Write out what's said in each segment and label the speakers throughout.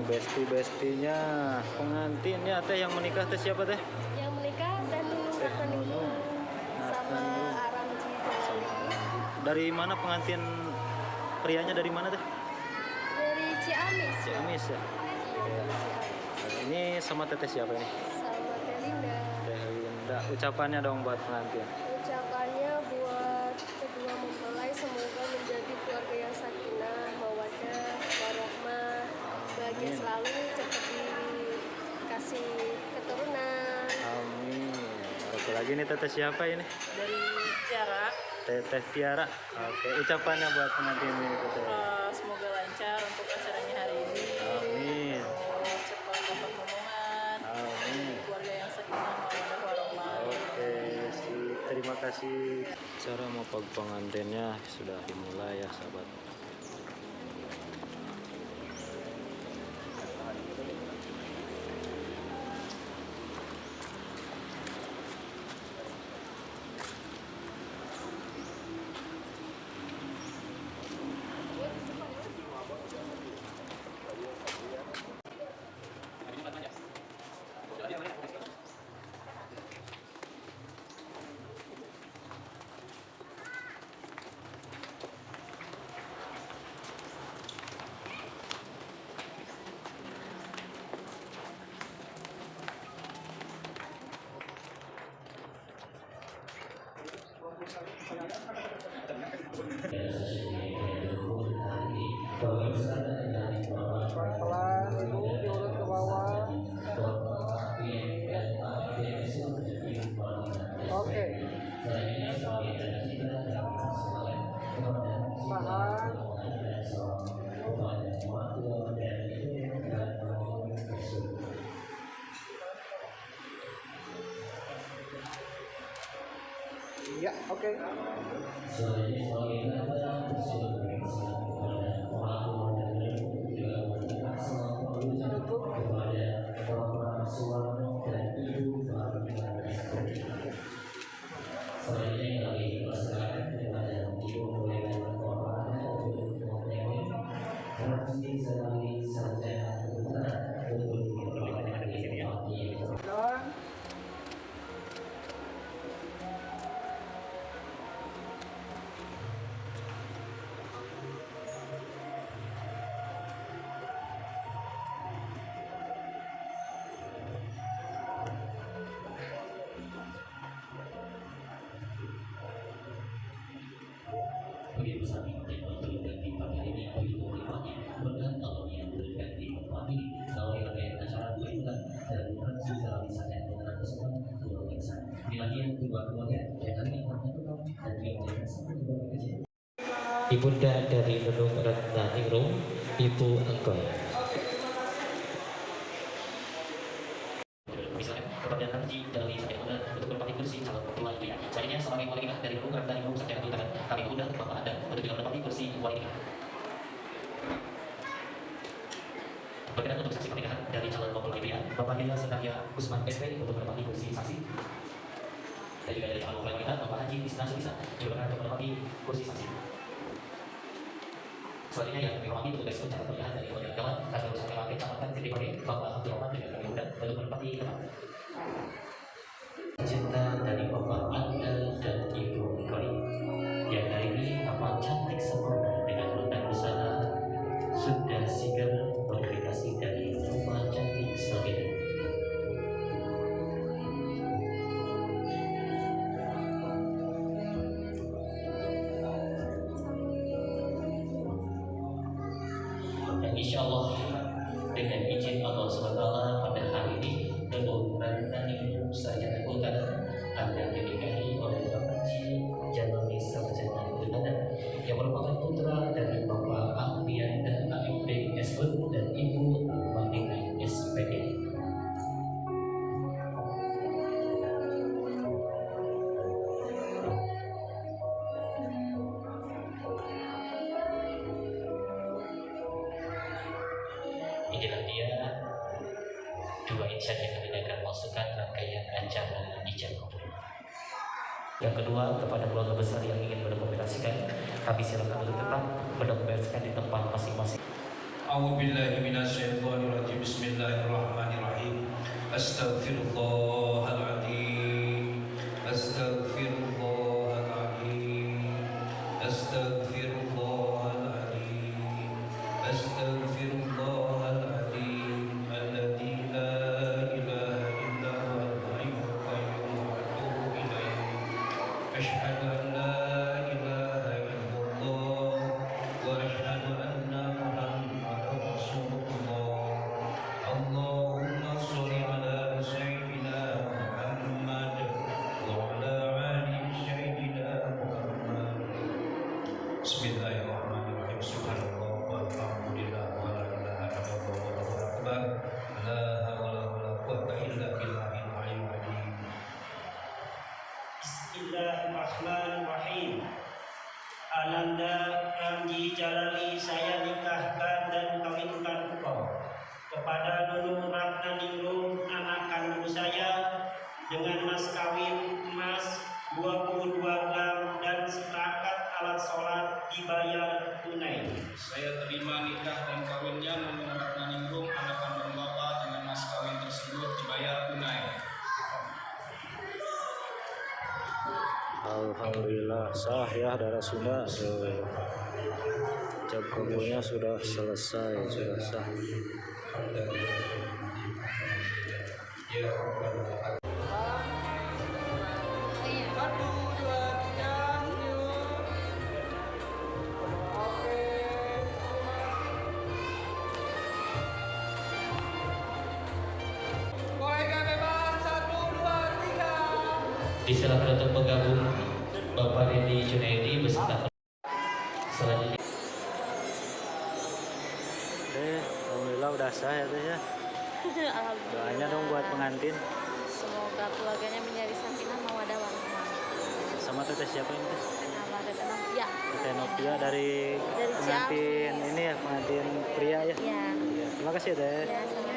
Speaker 1: besti-bestinya pengantinnya teh. Yang menikah teh siapa teh?
Speaker 2: Yang menikah Teh Nunung Nathaningrum sama Aramji.
Speaker 1: Dari mana pengantin prianya, dari mana teh?
Speaker 2: Dari Ciamis.
Speaker 1: Ciamis ya.
Speaker 2: Iya, dari Ciamis.
Speaker 1: Ini sama teteh siapa ini?
Speaker 2: Sama Teh Linda.
Speaker 1: Teh Linda. Ucapannya dong buat pengantin.
Speaker 2: Ucapannya buat kedua mempelai, semoga menjadi keluarga yang sakinah, mawaddah, warohmah, bahagia selalu, cepat dikasih keturunan.
Speaker 1: Amin. Oke, lagi nih teteh siapa ini?
Speaker 3: Dari Tiara.
Speaker 1: Teteh Tiara. Oke, ucapannya buat pengantin ini teteh.
Speaker 3: Semoga lancar untuk acaranya hari ini.
Speaker 1: Amin.
Speaker 3: Terus cepat dapat momongan.
Speaker 1: Amin.
Speaker 3: Keluarga yang sakinah, mawaddah, warohmah.
Speaker 1: Oke, terima kasih. Cara mopag pengantinnya sudah dimulai ya sahabat.
Speaker 4: Pelan-pelan ibu diurut ke bawah. Oke. Tahan. Ya, oke. Dan
Speaker 5: Ibunda dari Nunung Nathaningrum, Ibu Enggoy.
Speaker 6: Misalnya kepada Haji dari Sakyabunda untuk berpati bersih calon mempelai pria. Selanjutnya sebagai wali nikah dari Nunung Nathaningrum Sakyabunda kami mengundang Bapak Anda untuk juga berpati bersih wali nikah. Berkenan untuk saksi pernikahan dari calon mempelai pria Bapak Yaya Senarya Usman SP untuk berpati bersih saksi. Dan juga dari calon mempelai wanita Bapak Haji Tisna Sulisa juga berkenan untuk berpati kursi saksi. Selanjutnya yang kami hormati petugas pencatatan pernikahan dari Kementerian Agama Kantor Usaha Kewakil Kecamatan Jatipade Bapak Abdul Rahman juga kami undang untuk berpati tempat.
Speaker 5: Cinta dari Bapak Anda dan Ibu Enggoy yang hari ini amat cantik sempurna dengan letak busana sudah sigap modifikasi dari rumah cantik Slovenia. Dan insya Allah dengan izin Allah SWT pada hari ini Nunung Nathaningrum Sakyabunda akan dinikahi oleh Bapak Haji Jalani Sarjana Udana yang merupakan putra dari Bapak Ahmiyanda AMD SU dan Ibu Madinah SPD. Inilah dia dua insan yang kami akan masukkan rangkaian acara ijab kabul. Yang kedua, kepada keluarga besar yang ingin mendokumentasikan, kami silakan untuk tetap mendokumentasikan di tempat masing-masing.
Speaker 7: A'udzubillahi minasyaitonirrajim. Bismillahirrahmanirrahim. Astaghfirullahaladzim. Astaghfirullahaladzim. Astaghfirullahaladzim. Astaghfirullahaladzim. Alladzi la ilaha illa huwal hayyul qayyum wa atubu ilaih. Asyhadu an la ilaha illallah wa asyhadu anna Muhammadar Rasulullah. Allahumma sholli ala sayyidina Muhammad wa ala ali sayyidina Muhammad. Bismillahirrahmanirrahim. Subhanallah walhamdulillah wa la ilaha illallah wallahu akbar. La haula wala quwwata illa billahil aliyyil azim.
Speaker 8: Bismillahirrahmanirrahim. Ananda Ramji Jalali saya nikahkan dan kawinkan engkau kepada Nunung Ratnaningrum anak kandung saya dengan mas kawin emas 22 gram dan seperangkat alat sholat dibayar tunai.
Speaker 9: Saya terima nikah dan kawinnya Nunung Ratnaningrum anak kandung Bapak dengan mas kawin tersebut dibayar tunai.
Speaker 1: Alhamdulillah sah ya darah Sunda. Jab kabulnya sudah selesai, sudah sah.
Speaker 6: Disilakan untuk bergabung Bapak Dedi Junaidi beserta selanjutnya.
Speaker 1: Alhamdulillah udah sah ya teh ya.
Speaker 2: Alhamdulillah.
Speaker 1: Doanya dong buat pengantin.
Speaker 2: Semoga keluarganya menjadi sakinah mawaddah warahmah.
Speaker 1: Sama teteh siapa ini teh?
Speaker 2: Nama Teteh Novia.
Speaker 1: Teteh Novia dari pengantin ini ya, pengantin pria ya.
Speaker 2: Iya.
Speaker 1: Terima kasih teh.
Speaker 2: Ya, sama-sama.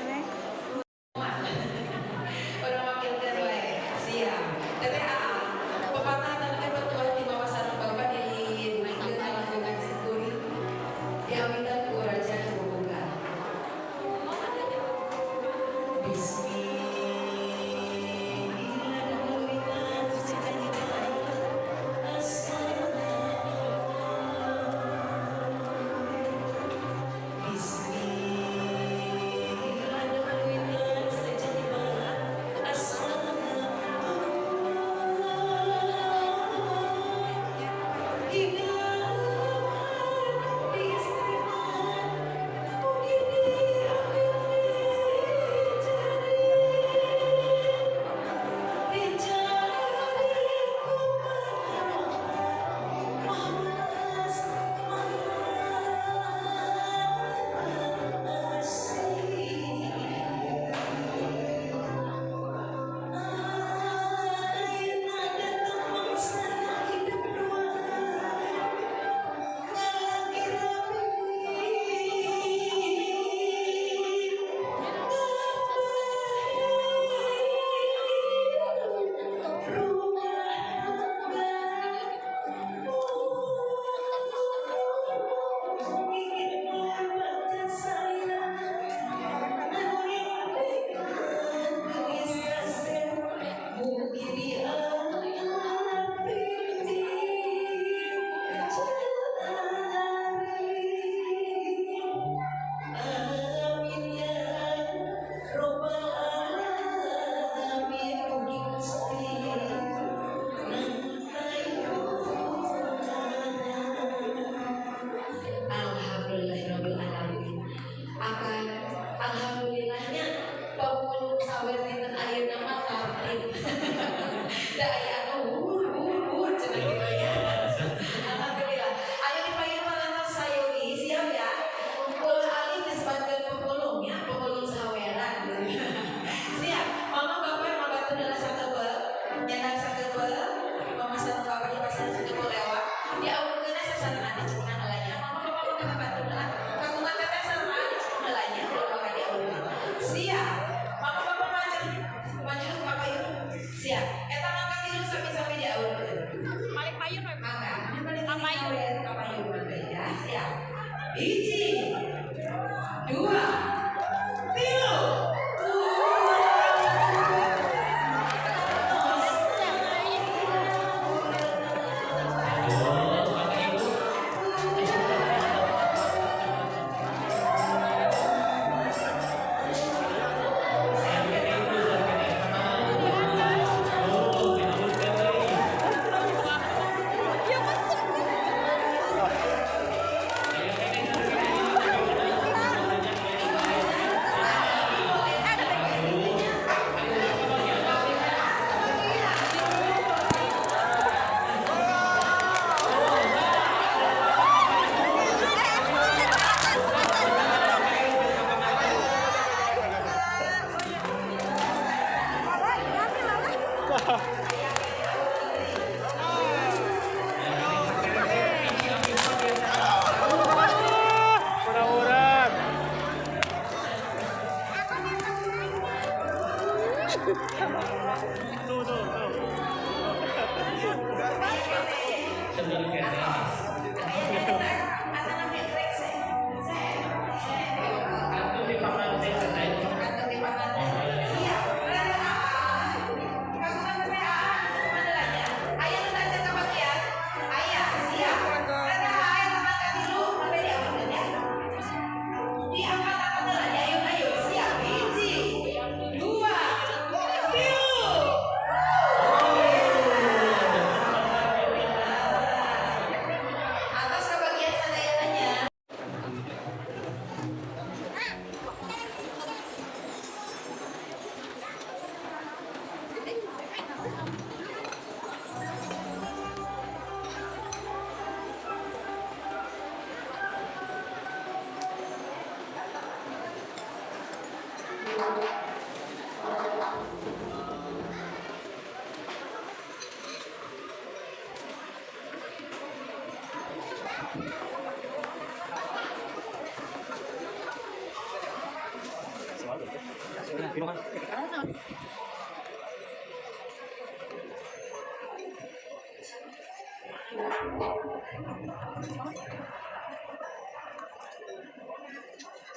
Speaker 10: Siap. Eta mangkat tilu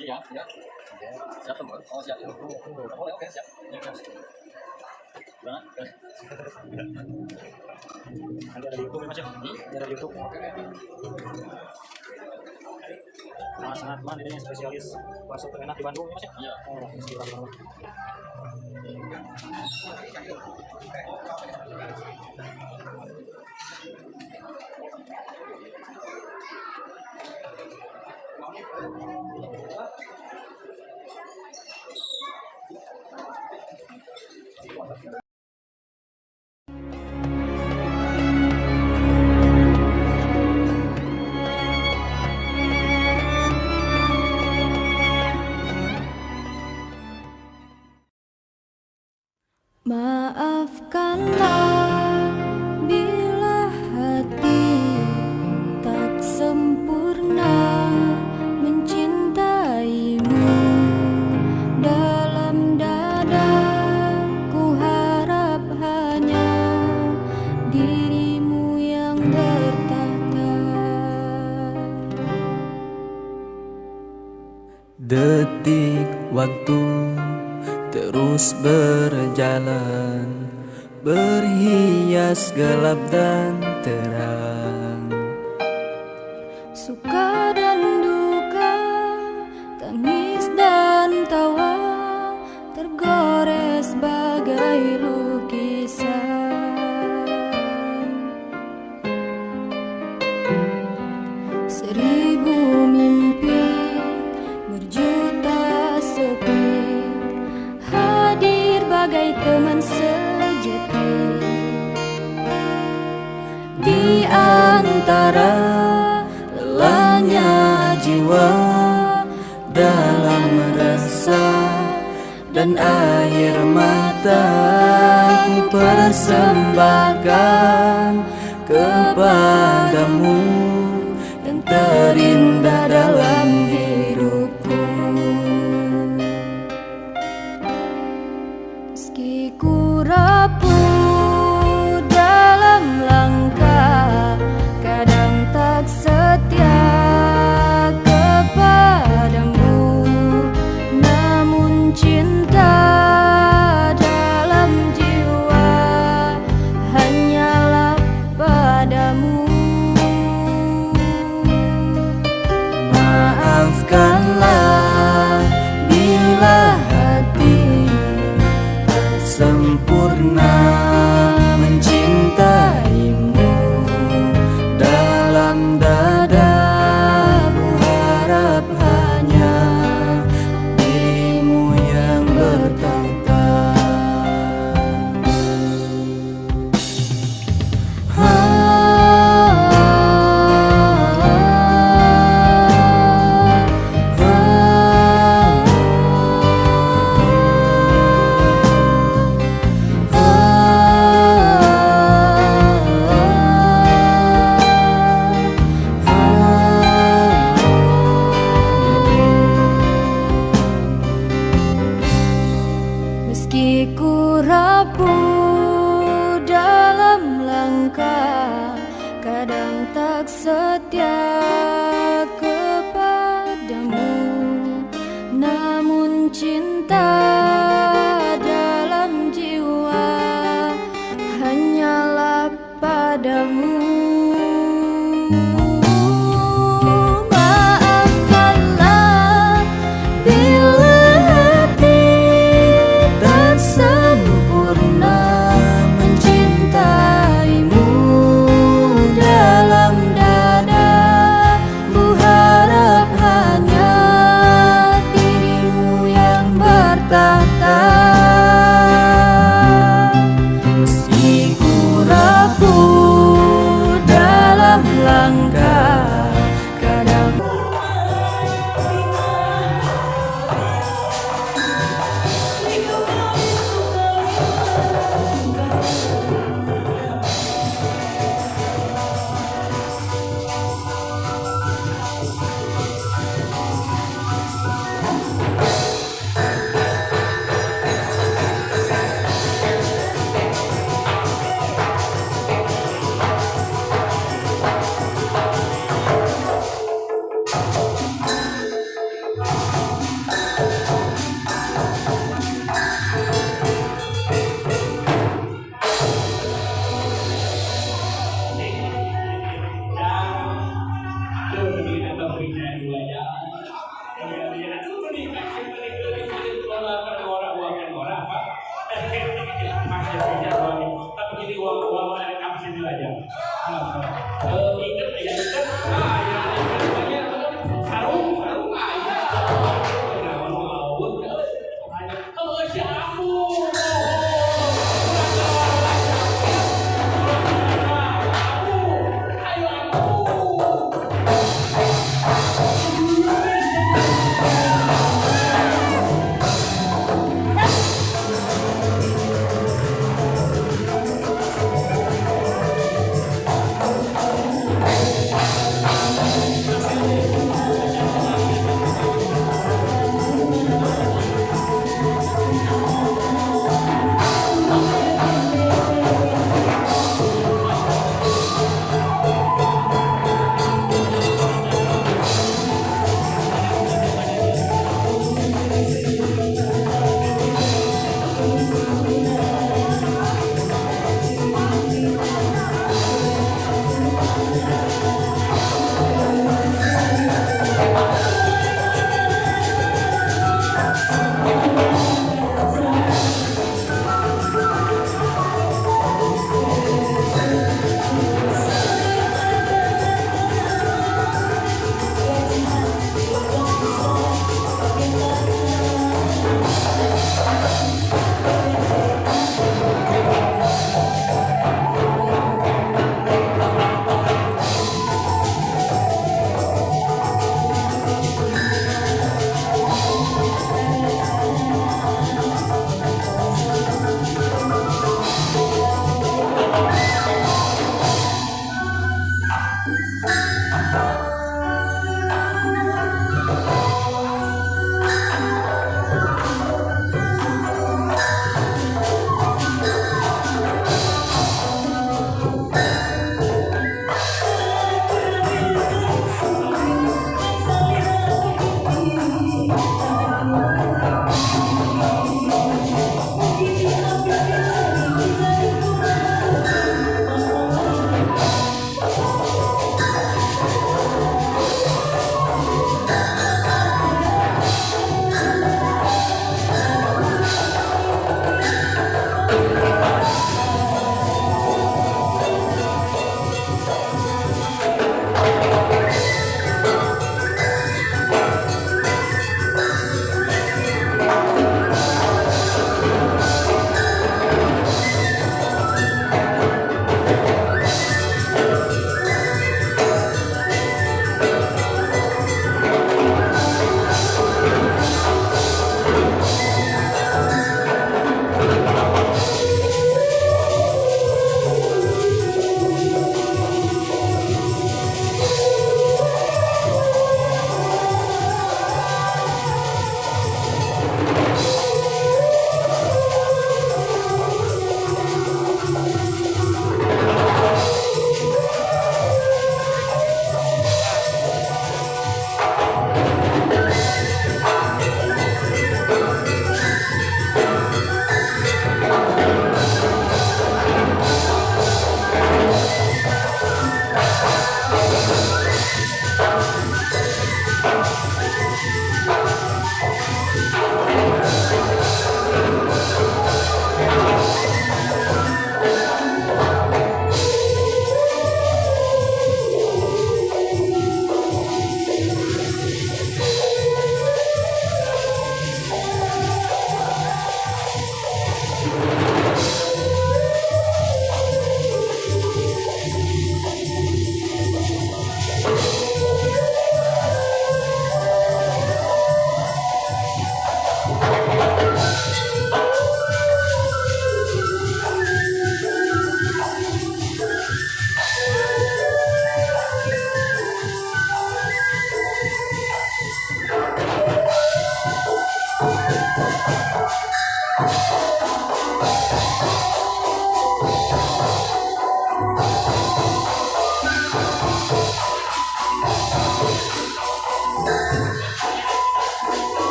Speaker 6: Siap, siap. Siap semua. Oh, siap. Oke, siap. Gimana?
Speaker 1: Nanti ada di YouTube ya Mas ya? Ada di YouTube. Mas Natman ini yang spesialis bakso terenak di Bandung ya Mas ya?
Speaker 6: Iya.
Speaker 1: Oh, di Bandung.
Speaker 2: Maafkanlah bila hati tak sempurna mencintaimu. Dalam dada ku harap hanya dirimu yang bertata.
Speaker 10: Detik waktu terus berjalan, berhias gelap dan terang.
Speaker 2: Suka dan duka, tangis dan tawa, tergores bagai lukisan. Seribu mimpi, berjuta sepi, hadir bagai teman sejati di antara lelahnya jiwa. Dalam resah dan air mata ku persembahkan kepadamu yang terindah dalam hidupku. Meski ku rapuh dalam langkah, kadang tak setia kepadamu, namun cinta dalam jiwa hanyalah padamu.
Speaker 10: Maafkanlah bila hati tak sempurna mencintaimu. Dalam dada ku harap hanya dirimu yang bertata. bertahta. Meski ku rapuh dalam langkah, kadang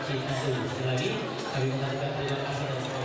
Speaker 6: Cina. Sekali lagi kami mengucapkan terima kasih dan